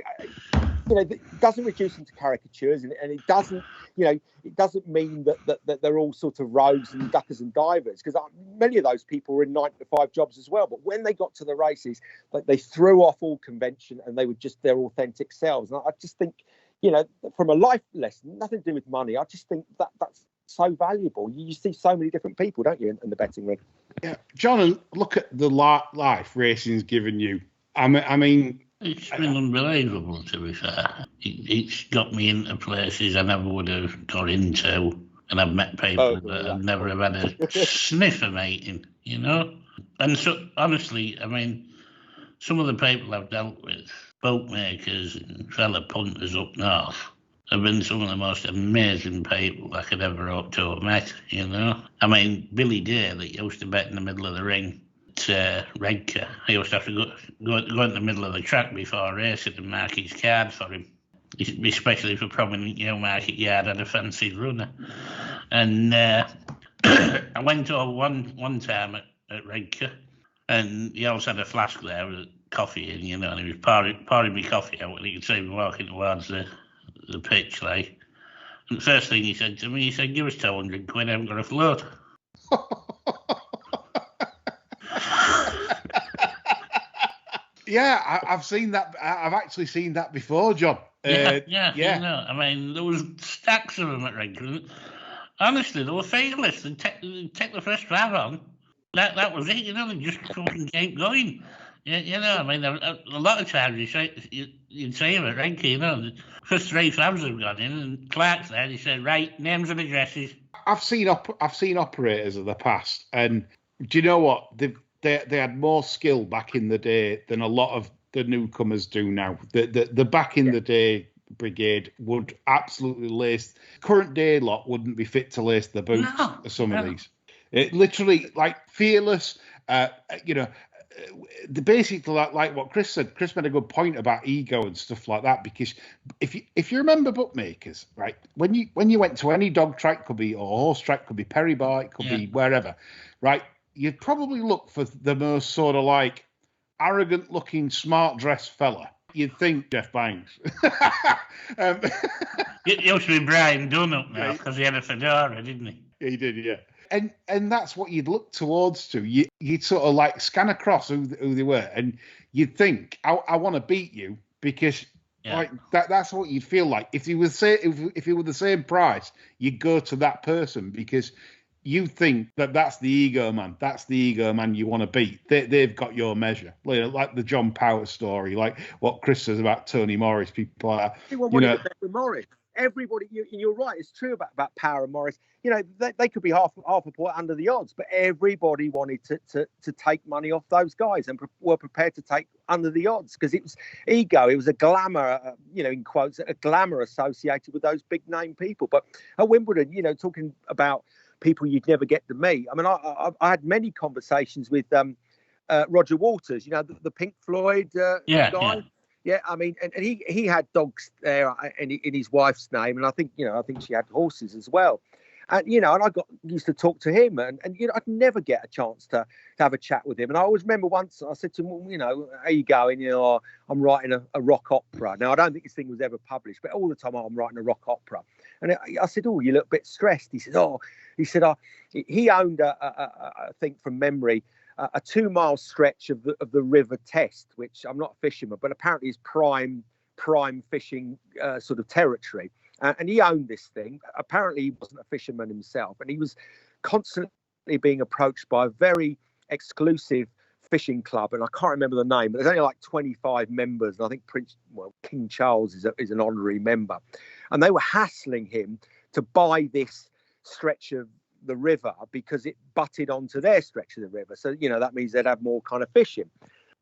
it doesn't reduce them to caricatures, and it doesn't, you know, it doesn't mean that they're all sort of rogues and duckers and divers, because many of those people were in 9-to-5 jobs as well. But when they got to the races, like, they threw off all convention and they were just their authentic selves. And I just think, you know, from a life lesson, nothing to do with money, I just think that's so valuable. You see so many different people, don't you, in the betting ring? Yeah, John, look at the life racing's given you. I mean. It's been unbelievable, to be fair. It's got me into places I never would have got into, and I've met people that I've never have had a sniff of mating, you know? And so, honestly, I mean, some of the people I've dealt with, boatmakers and fella punters up north, have been some of the most amazing people I could ever hope to have met, you know? I mean, Billy Day, that used to bet in the middle of the ring, Redcar. I used to have to go in the middle of the track before racing and mark his card for him, especially for prominent Newmarket Yard had a fancy runner. And I went over one time at Redcar, and he also had a flask there with coffee in, you know, and he was pouring me coffee out, and you could see me walking towards the pitch, like. And the first thing he said to me, he said, "Give us 200 quid, I haven't got a float." Yeah, I've seen that. I've actually seen that before, John. Yeah. Yeah. You know, I mean, there was stacks of them at Wrexham. Honestly, they were fearless. They'd take the first drive on. That was it. You know, they just fucking keep going. Yeah, you know, I mean, a lot of times you'd say him at Renke, you know, the first three flags have gone in, and Clark's there. He said, right, names and addresses. I've seen operators of the past, and do you know what? They had more skill back in the day than a lot of the newcomers do now. The back in the day brigade would absolutely lace. Current day lot wouldn't be fit to lace the boots of some of these. It literally, like, fearless. You know, basically like what Chris said. Chris made a good point about ego and stuff like that, because if you remember bookmakers, right, when you went to any dog track, could be, or horse track, could be Perry Bike, could be wherever, right, you'd probably look for the most sort of like arrogant looking, smart dressed fella. You'd think Jeff Banks. It used to be Brian Dunn up now, because he had a fedora, didn't he? He did, yeah. And that's what you'd look towards to. You'd sort of like scan across who they were, and you'd think, I want to beat you, because like that's what you'd feel like. If you were the same price, you'd go to that person, because you think that's the ego man. That's the ego man you want to beat. They've got your measure. Like the John Power story, like what Chris says about Tony Morris, people like that. Everyone wanted to bet with Morris. Everybody, you're right. It's true about Power and Morris. You know, they could be half a point under the odds, but everybody wanted to take money off those guys and were prepared to take under the odds, because it was ego. It was a glamour, you know, in quotes, a glamour associated with those big name people. But at Wimbledon, you know, talking about people you'd never get to meet. I mean, I had many conversations with Roger Waters, you know, the Pink Floyd guy. Yeah, I mean, and he had dogs there in his wife's name, and I think she had horses as well. And, you know, and I got used to talk to him, and you know, I'd never get a chance to have a chat with him. And I always remember once I said to him, well, you know, how you going? You know, I'm writing a rock opera. Now, I don't think this thing was ever published, but all the time I'm writing a rock opera. And I said, oh, you look a bit stressed. He said, he owned I think from memory, a 2-mile stretch of the River Test, which I'm not a fisherman, but apparently is prime fishing sort of territory. And he owned this thing. Apparently he wasn't a fisherman himself, and he was constantly being approached by a very exclusive fishing club, and I can't remember the name, but there's only like 25 members, and I think King Charles is an honorary member, and they were hassling him to buy this stretch of the river because it butted onto their stretch of the river. So, you know, that means they'd have more kind of fishing.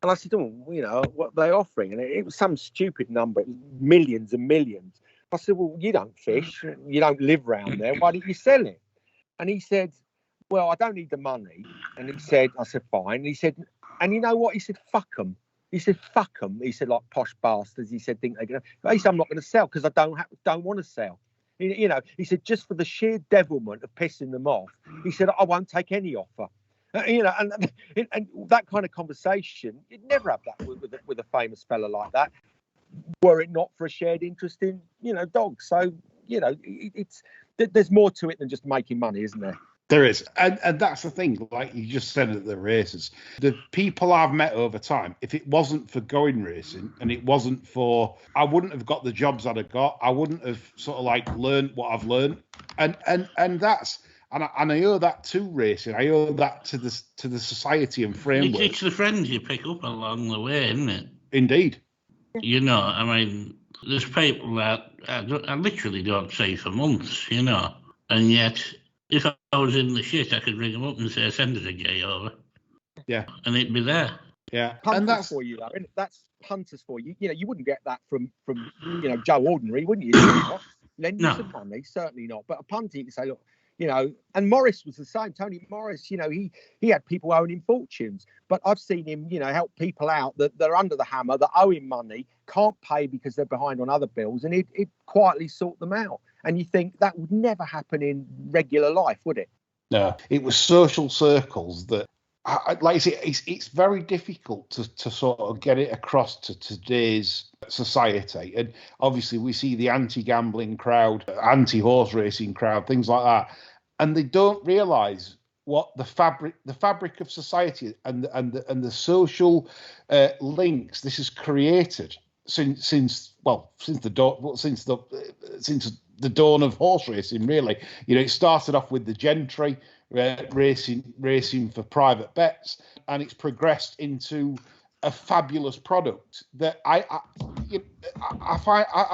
And I said, oh, you know, what are they offering? And it was some stupid number. It was millions and millions. I said, well, you don't fish. You don't live round there. Why don't you sell it? And he said, well, I don't need the money. And I said, fine. And he said, and you know what? He said, fuck them. He said, fuck them. He said, like posh bastards. He said, think they're going to. He said, I'm not going to sell because I don't want to sell. You know, he said, just for the sheer devilment of pissing them off, he said, I won't take any offer. You know, and that kind of conversation, you'd never have that with a famous fella like that, were it not for a shared interest in, you know, dogs. So, you know, there's more to it than just making money, isn't there? There is. And that's the thing, like you just said at the races, the people I've met over time, if it wasn't for going racing and it wasn't for, I wouldn't have got the jobs I'd have got. I wouldn't have sort of like learned what I've learned. And that's, and I owe that to racing. I owe that to the society and framework. It's the friends you pick up along the way, isn't it? Indeed. You know, I mean, there's people that I literally don't see for months, you know, and yet if I was in the shit, I could ring them up and say, send us a gay over. Yeah. And it'd be there. Yeah. Punters and that's for you, though. And that's punters for you. You know, you wouldn't get that from you know, Joe Ordinary, wouldn't you? Lend you some money, certainly not. But a punter, you can say, look, you know, and Morris was the same. Tony Morris, you know, he had people owing fortunes, but I've seen him, you know, help people out that are under the hammer, that owe him money, can't pay because they're behind on other bills, and he'd quietly sort them out. And you think that would never happen in regular life, would it? No, it was social circles that, like I say, it's very difficult to sort of get it across to today's society. And obviously we see the anti-gambling crowd, anti-horse racing crowd, things like that. And they don't realise what the fabric of society and the social links this has created since the dawn of horse racing, really. It started off with the gentry racing for private bets, and it's progressed into a fabulous product that I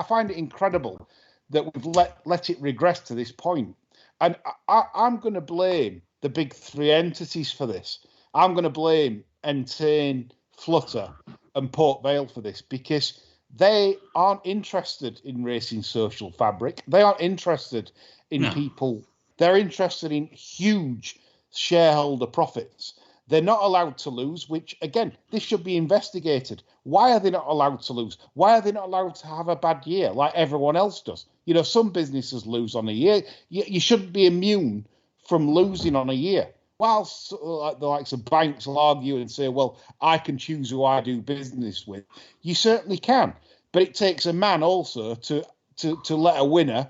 find it incredible that we've let it regress to this point. And I'm going to blame the big three entities for this. I'm going to blame Entain, Flutter, and Port Vale for this, because they aren't interested in racing social fabric. They aren't interested in people. They're interested in huge shareholder profits. They're not allowed to lose, which, again, this should be investigated. Why are they not allowed to lose? Why are they not allowed to have a bad year like everyone else does? Some businesses lose on a year. You shouldn't be immune from losing on a year. Whilst the likes of banks will argue and say, well, I can choose who I do business with, you certainly can. But it takes a man also to let a winner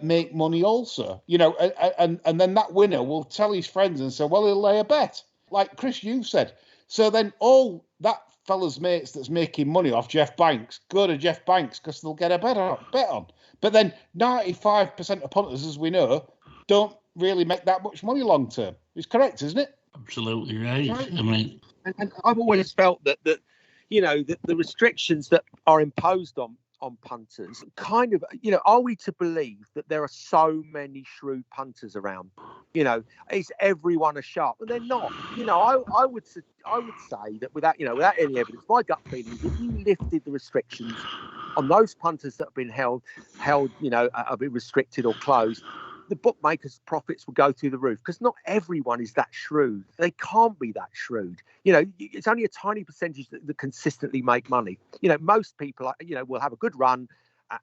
make money also. And then that winner will tell his friends and say, well, he'll lay a bet. Like Chris, you said. So then all that fella's mates that's making money off Jeff Banks go to Jeff Banks because they'll get a bet on. But then 95% of punters, as we know, don't really make that much money long term. It's correct, isn't it? Absolutely right. I mean, and I've always felt that the restrictions that are imposed on punters kind of, are we to believe that there are so many shrewd punters around? Is everyone a sharp? And they're not. I would say that without any evidence, my gut feeling is if you lifted the restrictions on those punters that have been held, a bit restricted or closed, the bookmakers' profits will go through the roof, because not everyone is that shrewd. They can't be that shrewd. It's only a tiny percentage that consistently make money. Most people, will have a good run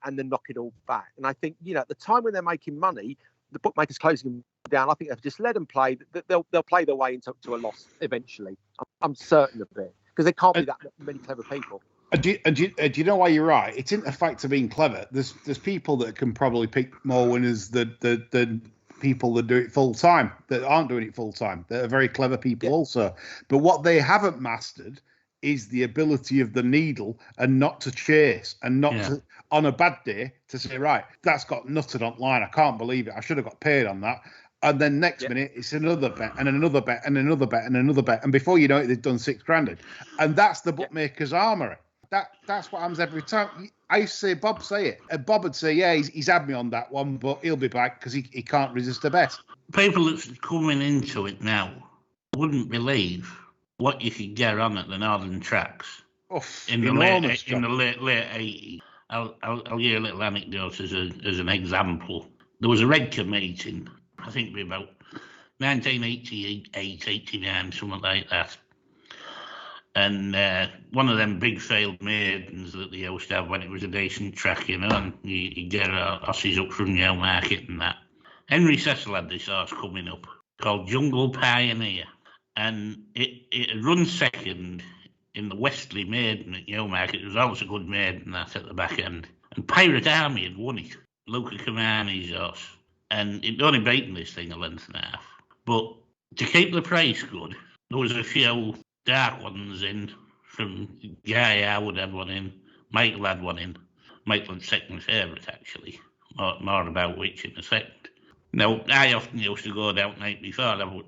and then knock it all back. And I think, at the time when they're making money, the bookmakers closing them down, I think they've just let them play. They'll play their way into a loss eventually. I'm certain of it, because there can't be that many clever people. Do you know why you're right? It's in the fact of being clever. There's people that can probably pick more winners than people that do it full time, that aren't doing it full time. They're very clever people also. But what they haven't mastered is the ability of the needle and not to chase and not to, on a bad day, to say, right, that's got nutted online. I can't believe it. I should have got paid on that. And then next minute, it's another bet and another bet and another bet and another bet. And before you know it, they've done $6,000. And that's the bookmaker's armoury. That's what happens every time. I used to say, Bob, say it. And Bob would say, yeah, he's had me on that one, but he'll be back because he can't resist a bet. People that's coming into it now wouldn't believe what you could get on at the Northern Tracks in the late 80s. I'll give you a little anecdote as an example. There was a Redcar meeting, I think it'd be about 1988, 89, something like that. And one of them big failed maidens that they used to have when it was a decent track, and you get horses up from Newmarket and that. Henry Cecil had this horse coming up called Jungle Pioneer, and it had run second in the Westley Maiden at Newmarket. It was always a good maiden that at the back end. And Pirate Army had won it, Luca Kamani's horse, and it'd only beaten this thing a length and a half. But to keep the price good, there was a few dark ones in, from Guy Howard had one in, Michael had one in. Michael's second favourite, actually. More about which in a second. Now, I often used to go down night before. I would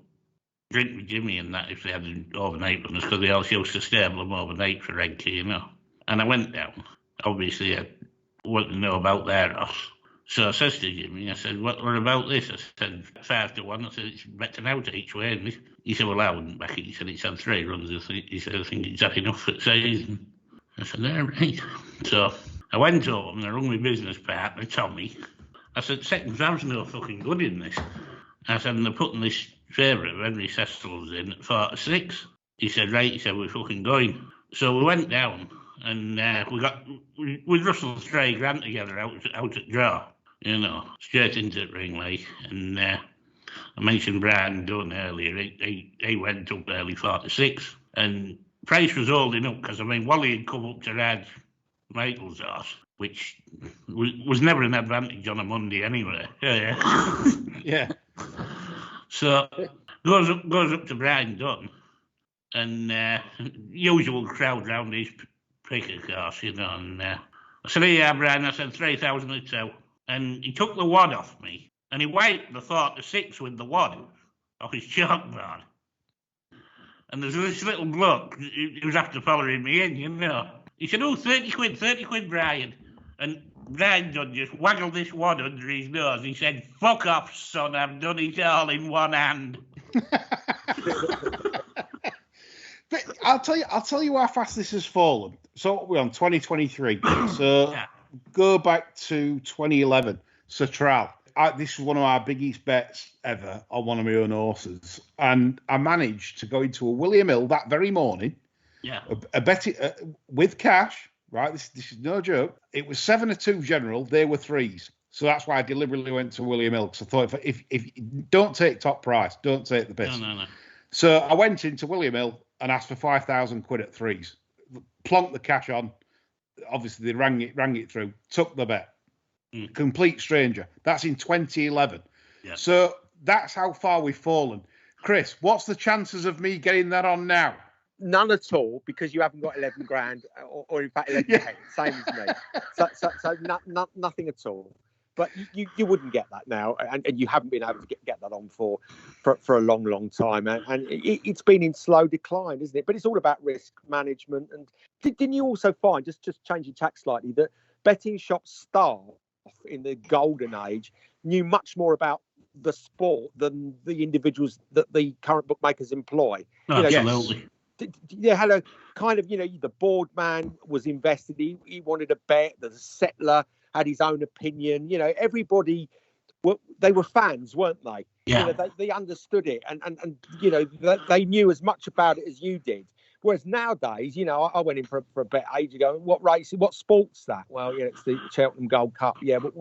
drink with Jimmy and that if they had an overnight with us, because they also used to stable them overnight for Redcar, And I went down. Obviously, I wanted to know about their horse. So I says to Jimmy, I said, what about this? I said, 5-1. I said, it's better out each way. And he said, well, I wouldn't back it. He said, it's had 3 runs. He said, I think it's had enough for the season. I said, all right. So I went home and I rung my business partner, Tommy. I said, second round's no fucking good in this. I said, and they're putting this favourite of Henry Cecil's in at 46. He said, right. He said, we're fucking going. So we went down and we got with Russell Stray Grant together out at draw. Straight into the ring, like. And I mentioned Brian Dunn earlier. He went up early 46. And Price was holding up because, Wally had come up to ride Michael's horse, which was never an advantage on a Monday anyway. Yeah. Yeah. So Goes up to Brian Dutton, and usual crowd round his prick, of course, you know. And I said, "Yeah, Brian," I said, 3,000 or so. And he took the wad off me, and he wiped the 4-6 with the wad off his chalkboard. And there's this little bloke who was after following me in, you know. He said, "Oh, 30 quid, Brian." And Brian Dunn just waggled this wad under his nose. He said, "Fuck off, son, I've done it all in one hand." But I'll tell you how fast this has fallen. So we're on 2023. So Yeah. Go back to 2011. Satral. This was one of our biggest bets ever on one of my own horses, and I managed to go into a William Hill that very morning. Yeah. A bet with cash. Right, this is no joke. It was 7-2 general. They were 3s. So that's why I deliberately went to William Hill, because I thought if don't take top price, don't take the piss. No. So I went into William Hill and asked for 5,000 quid at 3s. Plonked the cash on. Obviously, they rang it through. Took the bet. Complete stranger. That's in 2011. Yeah. So that's how far we've fallen. Chris, what's the chances of me getting that on now? None at all, because you haven't got 11 grand, or in fact 11 Yeah. same as me. So nothing at all. But you wouldn't get that now, and you haven't been able to get that on for a long time, and it's been in slow decline, isn't it? But it's all about risk management. And didn't you also find, just changing tack slightly, that betting shop staff in the golden age knew much more about the sport than the individuals that the current bookmakers employ? Absolutely. They had a kind of, the board man was invested. He wanted a bet. The settler had his own opinion. Everybody, they were fans, weren't they? Yeah. They understood it, and they knew as much about it as you did. Whereas nowadays, I went in for a bet age ago. What race? What sport's that? Well, it's the Cheltenham Gold Cup. Yeah, but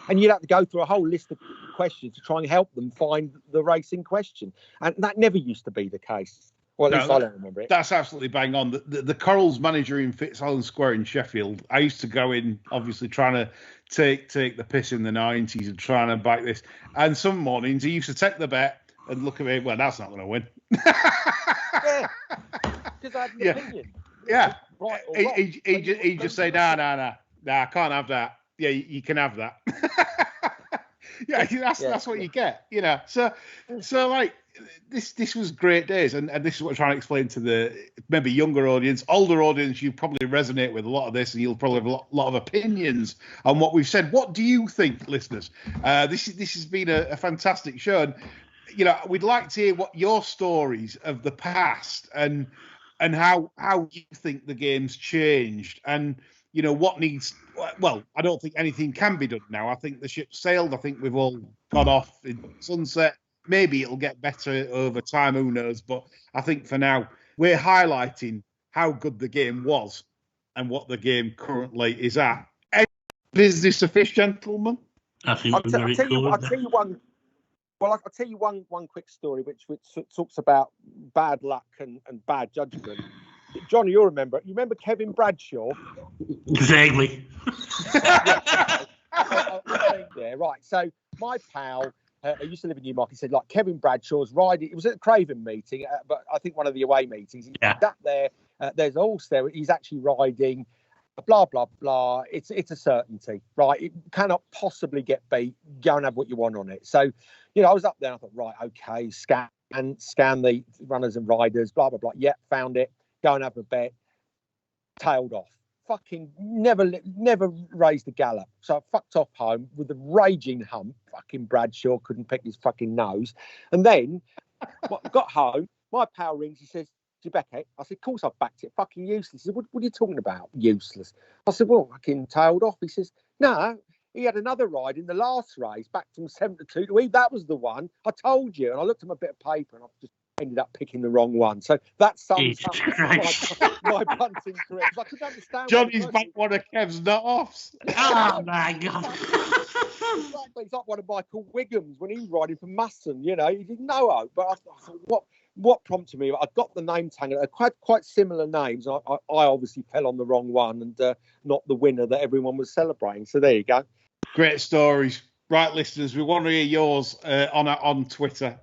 and you'd have to go through a whole list of questions to try and help them find the race in question, and that never used to be the case. Well, at least I don't remember it. That's absolutely bang on. The Corals manager in Fitzallen Square in Sheffield, I used to go in, obviously trying to take the piss in the 90s and trying to bite this. And some mornings he used to take the bet and look at me, well, that's not going to win. Yeah, because I had an opinion. Yeah. Right or wrong. He just say, nah, I can't have that. Yeah, you can have that. Yeah, that's what you get, So like this was great days, and this is what I'm trying to explain to the maybe younger audience, older audience. You probably resonate with a lot of this, and you'll probably have a lot of opinions on what we've said. What do you think, listeners? This has been a fantastic show, and we'd like to hear what your stories of the past and how you think the game's changed, and what needs. Well, I don't think anything can be done now. I think the ship sailed. I think we've all gone off in sunset. Maybe it'll get better over time. Who knows? But I think for now, we're highlighting how good the game was and what the game currently is at. Any business of fish, gentlemen? I think I'll tell you one. Well, I'll tell you one quick story, which talks about bad luck and bad judgment. Johnny, you remember Kevin Bradshaw? Vaguely. Yeah, right. So my pal, I used to live in Newmarket. He said, like, Kevin Bradshaw's riding. It was at a Craven meeting, but I think one of the away meetings. He sat there. There's a horse there. He's actually riding. Blah blah blah. It's a certainty, right? It cannot possibly get beat. Go and have what you want on it. So, I was up there. And I thought, right, okay, scan the runners and riders. Blah blah blah. Yeah, found it. Go and have a bet. Tailed off. Fucking never raised the gallop. So I fucked off home with a raging hump. Fucking Bradshaw couldn't pick his fucking nose. And then got home. My pal rings. He says, "Did you back it?" I said, "Of course I've backed it. Fucking useless." He said, "What are you talking about? Useless?" I said, "Well, fucking tailed off." He says, "No. He had another ride in the last race, backed from 7-2 to 8. That was the one. I told you." And I looked at my bit of paper and I just ended up picking the wrong one. So that sums up my punting career. I couldn't understand. Johnny's back one of Kev's nut-offs. Oh, my God. Exactly. It's like one of Michael Wiggum's when he was riding for Musson. He didn't know how. But I thought, what prompted me? I got the name tangled. Quite similar names. I obviously fell on the wrong one and not the winner that everyone was celebrating. So there you go. Great stories. Right, listeners, we want to hear yours on Twitter.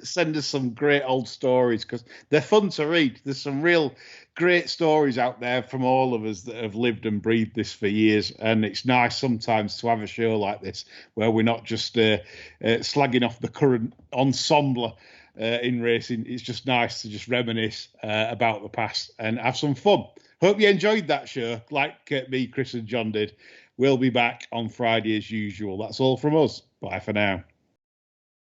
Send us some great old stories because they're fun to read. There's some real great stories out there from all of us that have lived and breathed this for years. And it's nice sometimes to have a show like this where we're not just slagging off the current ensemble in racing. It's just nice to just reminisce about the past and have some fun. Hope you enjoyed that show like me, Chris and John did. We'll be back on Friday as usual. That's all from us. Bye for now.